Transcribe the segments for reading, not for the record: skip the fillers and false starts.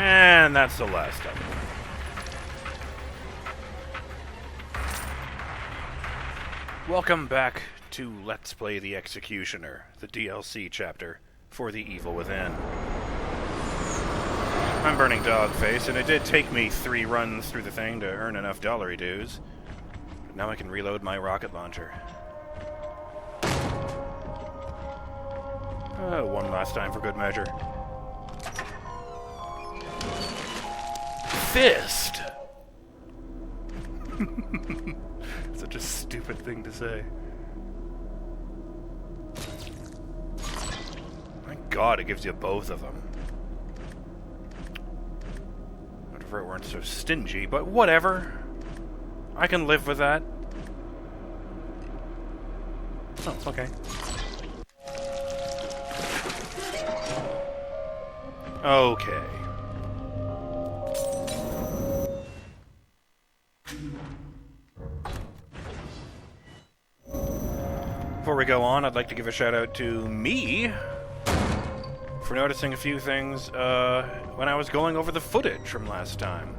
And that's the last of it. Welcome back to Let's Play the Executioner, the DLC chapter for The Evil Within. I'm BurningDogFace, and it did take me 3 runs through the thing to earn enough dollary dues. But now I can reload my rocket launcher. One last time for good measure. Fist! Such a stupid thing to say. My god, it gives you both of them. I'd prefer it weren't so stingy, but whatever. I can live with that. Oh, okay. Okay. Before we go on, I'd like to give a shout out to me for noticing a few things when I was going over the footage from last time.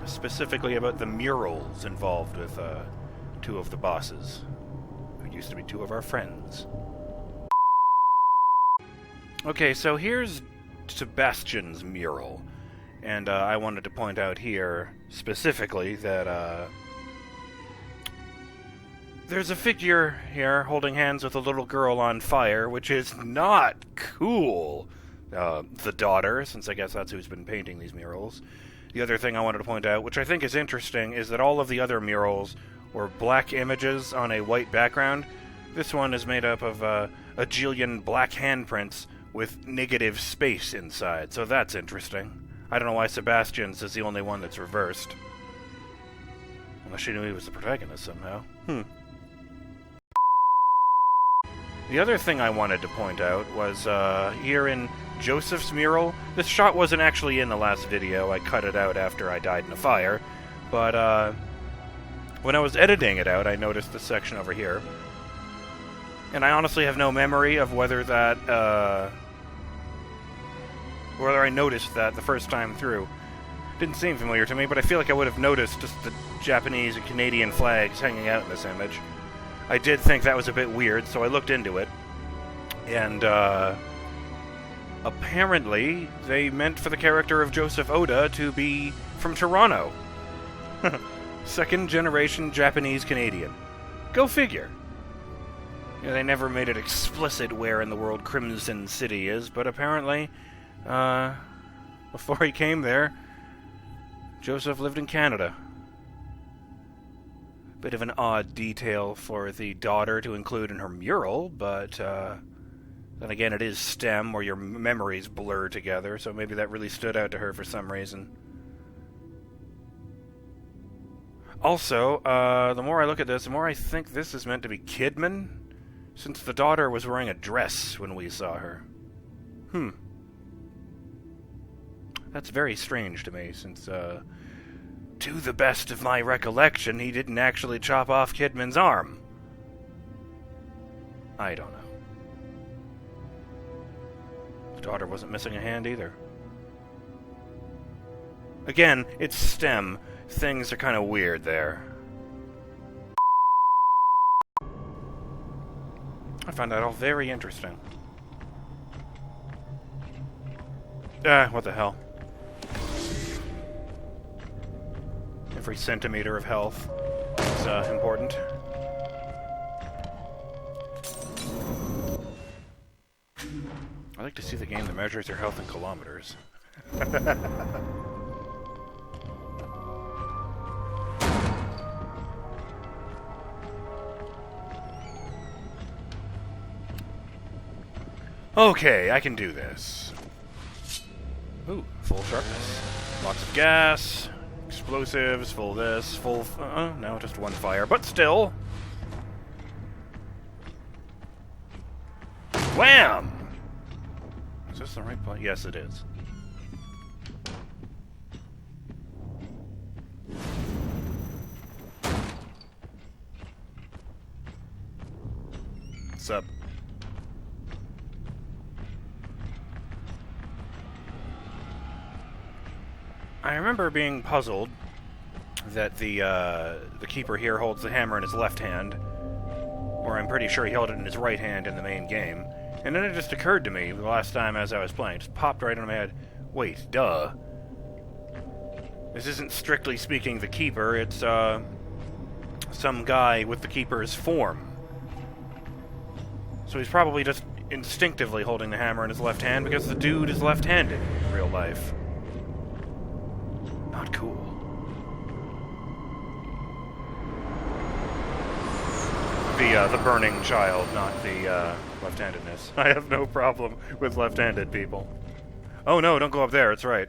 Specifically about the murals involved with 2 of the bosses, who used to be 2 of our friends. Okay, so here's Sebastian's mural, and I wanted to point out here, specifically, that there's a figure here holding hands with a little girl on fire, which is not cool. The daughter, since I guess that's who's been painting these murals. The other thing I wanted to point out, which I think is interesting, is that all of the other murals were black images on a white background. This one is made up of a jillion black handprints with negative space inside, so that's interesting. I don't know why Sebastian's is the only one that's reversed. Unless she knew he was the protagonist somehow. The other thing I wanted to point out was here in Joseph's mural. This shot wasn't actually in the last video. I cut it out after I died in a fire. But when I was editing it out, I noticed this section over here. And I honestly have no memory of whether that, whether I noticed that the first time through. Didn't seem familiar to me, but I feel like I would have noticed just the Japanese and Canadian flags hanging out in this image. I did think that was a bit weird, so I looked into it. And, apparently, they meant for the character of Joseph Oda to be from Toronto. Second-generation Japanese-Canadian. Go figure. Yeah, they never made it explicit where in the world Crimson City is, but apparently, before he came there, Joseph lived in Canada. Bit of an odd detail for the daughter to include in her mural, but then again, it is STEM, where your memories blur together, so maybe that really stood out to her for some reason. Also, the more I look at this, the more I think this is meant to be Kidman, since the daughter was wearing a dress when we saw her. That's very strange to me, since, to the best of my recollection, he didn't actually chop off Kidman's arm. I don't know. The daughter wasn't missing a hand either. Again, it's STEM. Things are kind of weird there. I find that all very interesting. What the hell. Every centimeter of health is important. I like to see the game that measures your health in kilometers. Okay, I can do this. Ooh, full sharpness. Lots of gas. Explosives, full this, full... no, just one fire, but still. Wham! Is this the right point? Yes, it is. What's up? I remember being puzzled that the keeper here holds the hammer in his left hand, or I'm pretty sure he held it in his right hand in the main game. And then it just occurred to me the last time as I was playing, it just popped right in my head. Wait, duh. This isn't strictly speaking the keeper, it's some guy with the keeper's form. So he's probably just instinctively holding the hammer in his left hand because the dude is left-handed in real life. Not cool. The burning child, not the left-handedness. I have no problem with left-handed people. Oh no, don't go up there, it's right.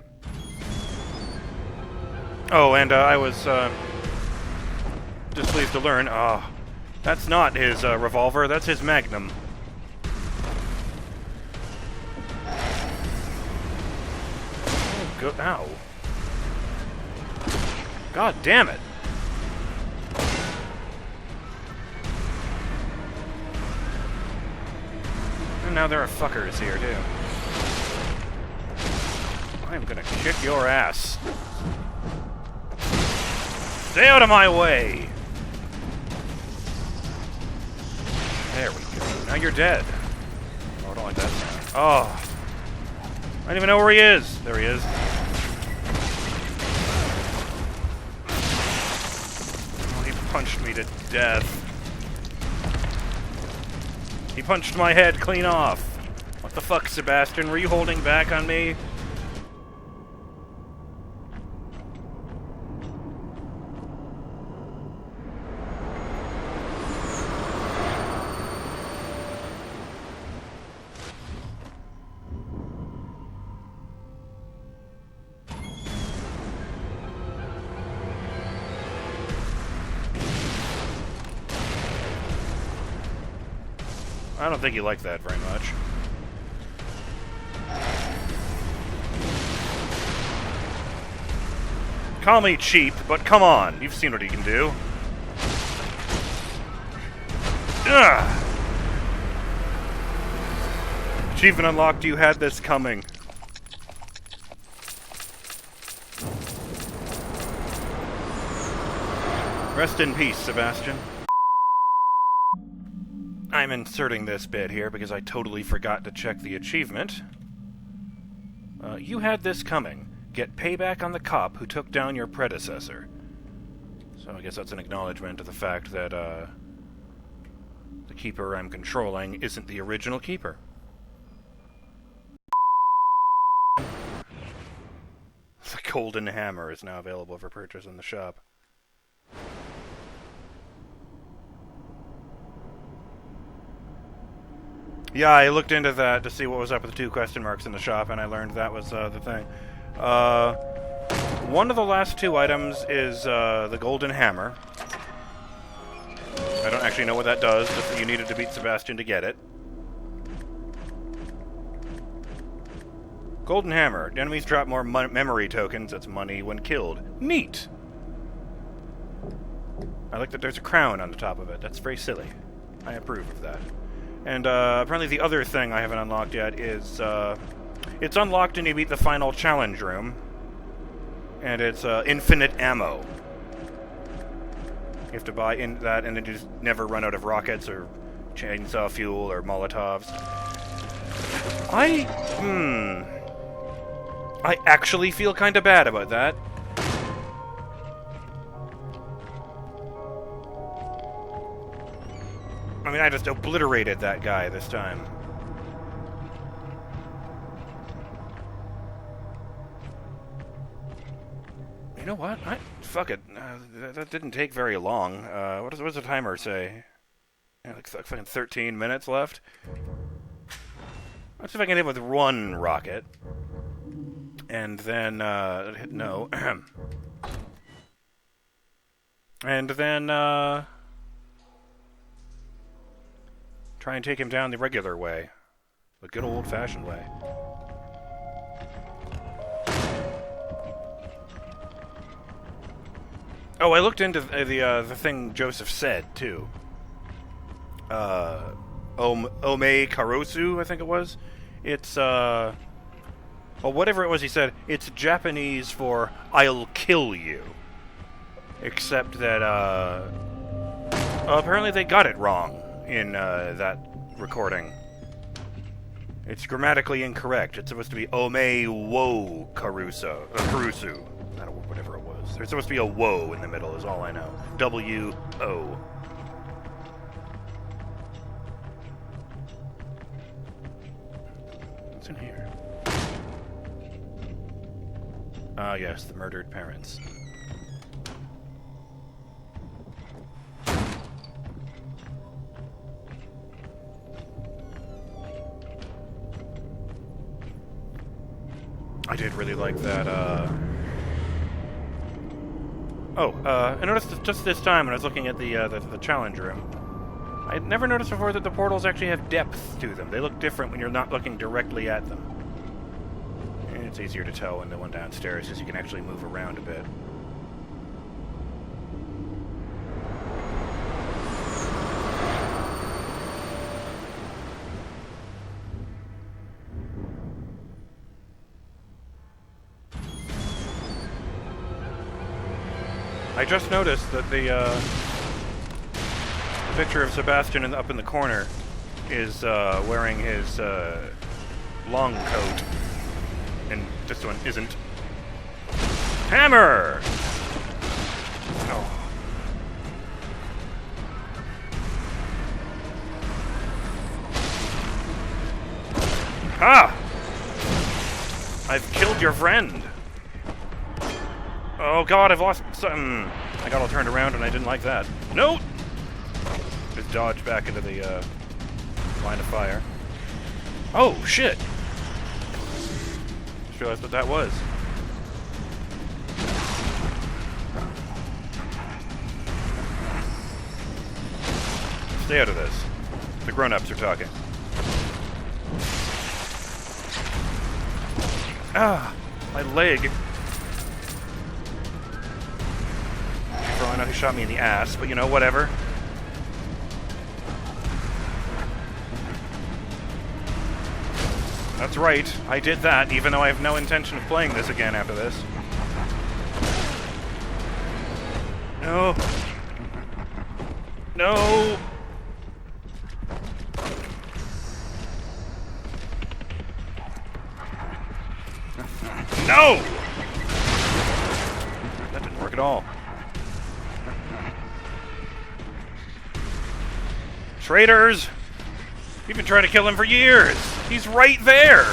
Oh, and I was just pleased to learn, that's not his revolver, that's his magnum. Oh, go, ow. God damn it. And now there are fuckers here, too. I'm gonna kick your ass. Stay out of my way! There we go. Now you're dead. Oh, I don't like that sound. Oh. I don't even know where he is. There he is. Oh, he punched me to death. He punched my head clean off. What the fuck, Sebastian? Were you holding back on me? I don't think you like that very much. Call me cheap, but come on. You've seen what he can do. Ugh. Achievement unlocked, you had this coming. Rest in peace, Sebastian. I'm inserting this bit here because I totally forgot to check the achievement. You had this coming. Get payback on the cop who took down your predecessor. So I guess that's an acknowledgement of the fact that, the keeper I'm controlling isn't the original keeper. The golden hammer is now available for purchase in the shop. Yeah, I looked into that to see what was up with the 2 question marks in the shop, and I learned that was the thing. One of the last 2 items is the golden hammer. I don't actually know what that does, just that you needed to beat Sebastian to get it. Golden hammer. Enemies drop more memory tokens, that's money, when killed. Neat! I like that there's a crown on the top of it. That's very silly. I approve of that. And apparently the other thing I haven't unlocked yet is, it's unlocked when you beat the final challenge room. And it's infinite ammo. You have to buy in that and then you just never run out of rockets or chainsaw fuel or Molotovs. I actually feel kind of bad about that. I mean, I just obliterated that guy this time. You know what? Fuck it. That didn't take very long. What does the timer say? Yeah, like fucking 13 minutes left. Let's see if I can hit with 1 rocket. And then, hit no. And then, try and take him down the regular way. The good old-fashioned way. Oh, I looked into the thing Joseph said, too. Ome Karosu, I think it was. It's, Well, whatever it was he said, it's Japanese for "I'll kill you." Except that, apparently they got it wrong in, that recording. It's grammatically incorrect. It's supposed to be Ome wo Karusu. I don't know, whatever it was. There's supposed to be a wo in the middle, is all I know. W-O. What's in here? Ah, yes, the murdered parents. I did really like that, I noticed that just this time when I was looking at the challenge room, I had never noticed before that the portals actually have depth to them. They look different when you're not looking directly at them. And it's easier to tell when the one downstairs, because you can actually move around a bit. I just noticed that the picture of Sebastian up in the corner is wearing his long coat, and this one isn't. Hammer! Oh. Ah! I've killed your friend! Oh god, I've lost something. I got all turned around and I didn't like that. No! Just dodge back into the line of fire. Oh, shit! Just realized what that was. Stay out of this. The grown-ups are talking. Ah! My leg! I know he shot me in the ass, but you know, whatever. That's right, I did that, even though I have no intention of playing this again after this. No. No! No! That didn't work at all. Traitors! You've been trying to kill him for years! He's right there!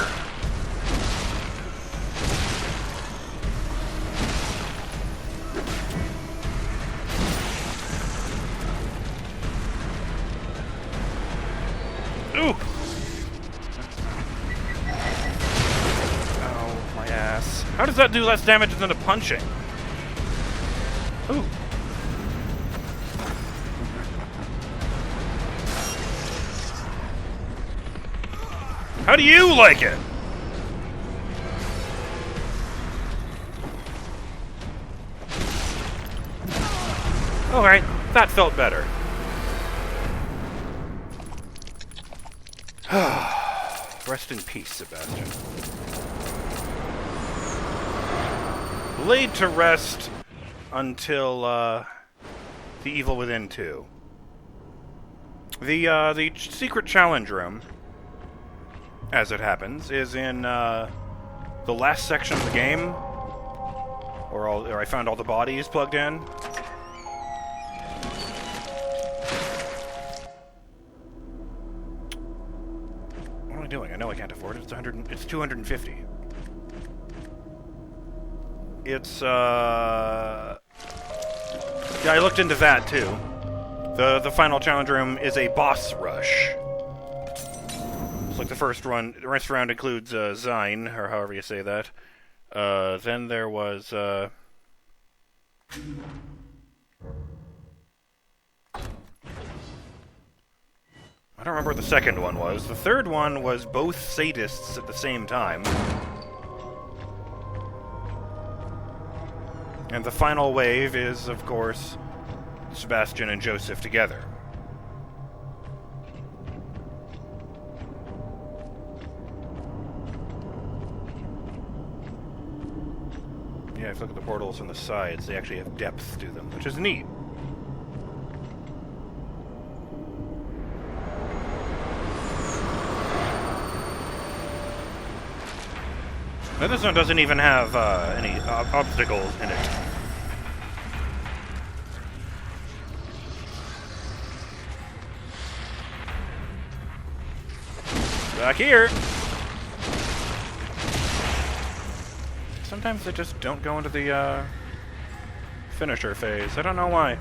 Ooh! Oh, my ass. How does that do less damage than a punching? Ooh. How do you like it? Alright, that felt better. Rest in peace, Sebastian. Laid to rest until, The Evil Within 2. The secret challenge room, as it happens, is in the last section of the game, where I found all the bodies plugged in. What am I doing? I know I can't afford it. It's 250. It's yeah, I looked into that too. The final challenge room is a boss rush. Like the first round includes Zine, or however you say that. Then there was I don't remember what the second one was. The third one was both sadists at the same time. And the final wave is, of course, Sebastian and Joseph together. yeah, if you look at the portals on the sides, they actually have depth to them, which is neat. Now this one doesn't even have any obstacles in it. Back here! Sometimes they just don't go into the finisher phase. I don't know why.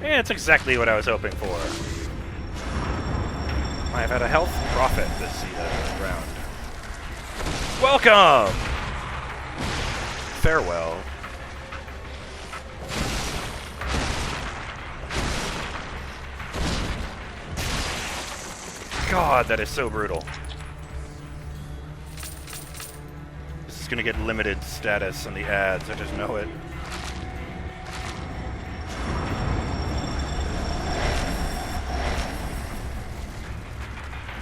Yeah, it's exactly what I was hoping for. I've had a health profit this round. Welcome! Farewell. God, that is so brutal. This is gonna get limited status on the ads, I just know it.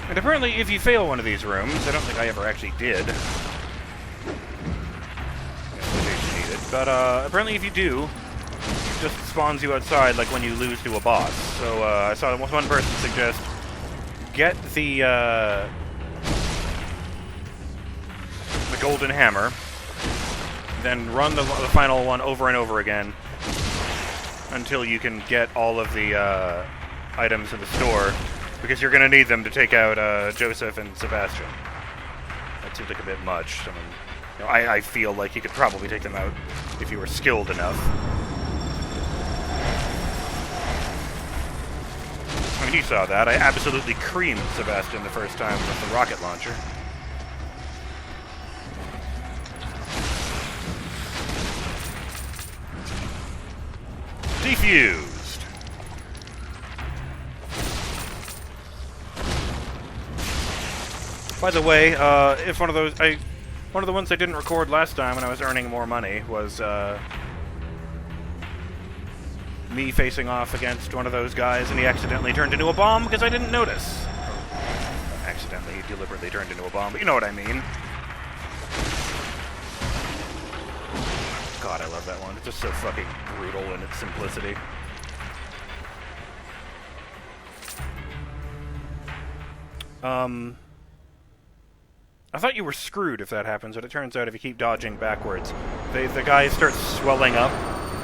And apparently, if you fail one of these rooms, I don't think I ever actually did. But apparently if you do, it just spawns you outside like when you lose to a boss. So I saw one person suggest get the golden hammer, then run the final one over and over again until you can get all of the items in the store, because you're going to need them to take out Joseph and Sebastian. That seems like a bit much. I mean, you know, I feel like you could probably take them out if you were skilled enough. I mean, you saw that. I absolutely creamed Sebastian the first time with the rocket launcher. Defused. By the way, if one of those, one of the ones I didn't record last time when I was earning more money was me facing off against one of those guys, and he accidentally turned into a bomb because I didn't notice. Accidentally, he deliberately turned into a bomb, but you know what I mean. God, I love that one. It's just so fucking brutal in its simplicity. I thought you were screwed if that happens, but it turns out if you keep dodging backwards, the guy starts swelling up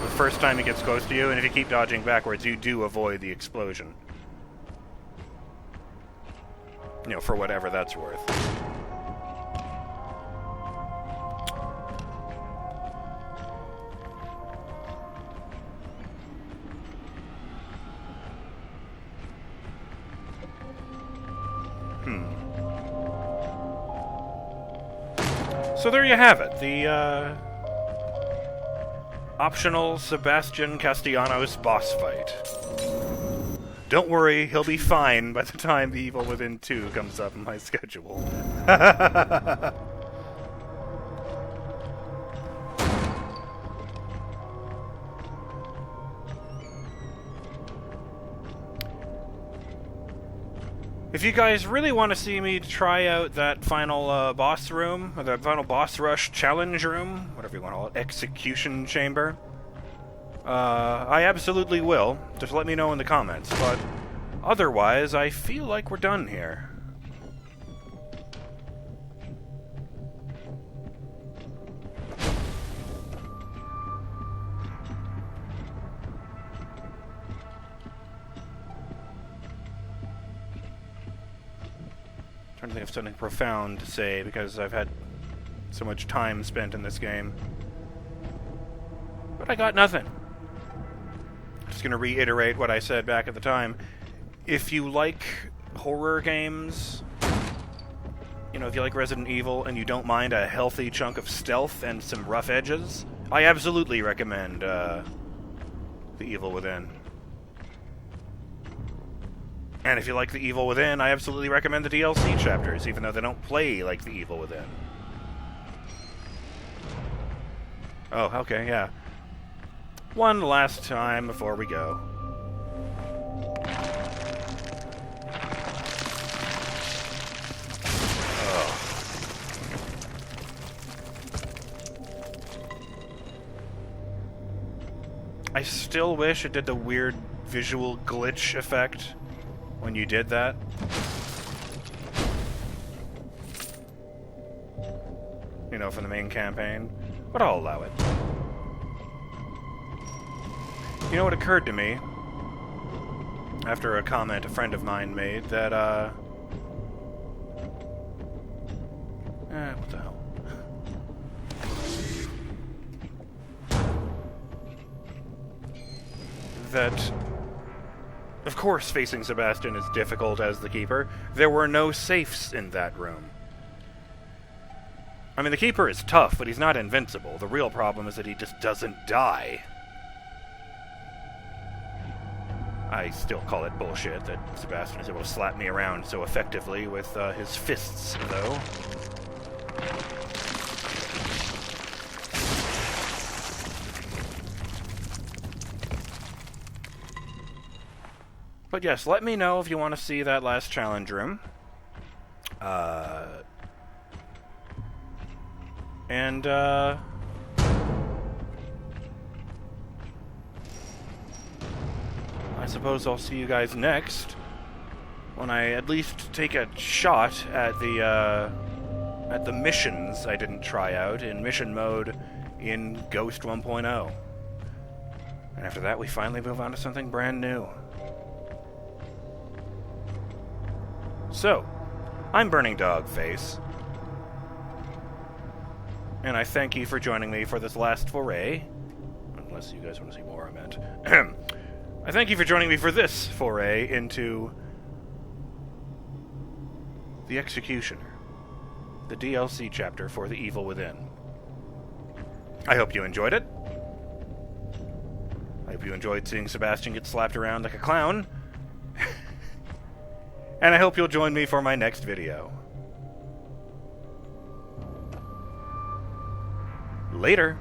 the first time he gets close to you, and if you keep dodging backwards, you do avoid the explosion. You know, for whatever that's worth. So there you have it, the optional Sebastian Castellanos boss fight. Don't worry, he'll be fine by the time The Evil Within 2 comes up in my schedule. If you guys really want to see me try out that final boss room, or that final boss rush challenge room, whatever you want to call it, execution chamber, I absolutely will. Just let me know in the comments. But otherwise, I feel like we're done here. I'm trying to think of something profound to say, because I've had so much time spent in this game. But I got nothing. I'm just going to reiterate what I said back at the time. If you like horror games, you know, if you like Resident Evil and you don't mind a healthy chunk of stealth and some rough edges, I absolutely recommend The Evil Within. And if you like The Evil Within, I absolutely recommend the DLC chapters, even though they don't play like The Evil Within. Oh, okay, yeah. One last time before we go. Oh. I still wish it did the weird visual glitch effect when you did that. You know, from the main campaign. But I'll allow it. You know what occurred to me after a comment a friend of mine made that, what the hell? That, of course, facing Sebastian is difficult as the Keeper. There were no safes in that room. I mean, the Keeper is tough, but he's not invincible. The real problem is that he just doesn't die. I still call it bullshit that Sebastian is able to slap me around so effectively with his fists, though. But yes, let me know if you want to see that last challenge room. I suppose I'll see you guys next when I at least take a shot at the missions I didn't try out in mission mode in Ghost 1.0. And after that, we finally move on to something brand new. So, I'm BurningDogFace, and I thank you for joining me for this last foray. Unless you guys want to see more, I meant. I thank you for joining me for this foray into The Executioner, the DLC chapter for The Evil Within. I hope you enjoyed it. I hope you enjoyed seeing Sebastian get slapped around like a clown. And I hope you'll join me for my next video. Later.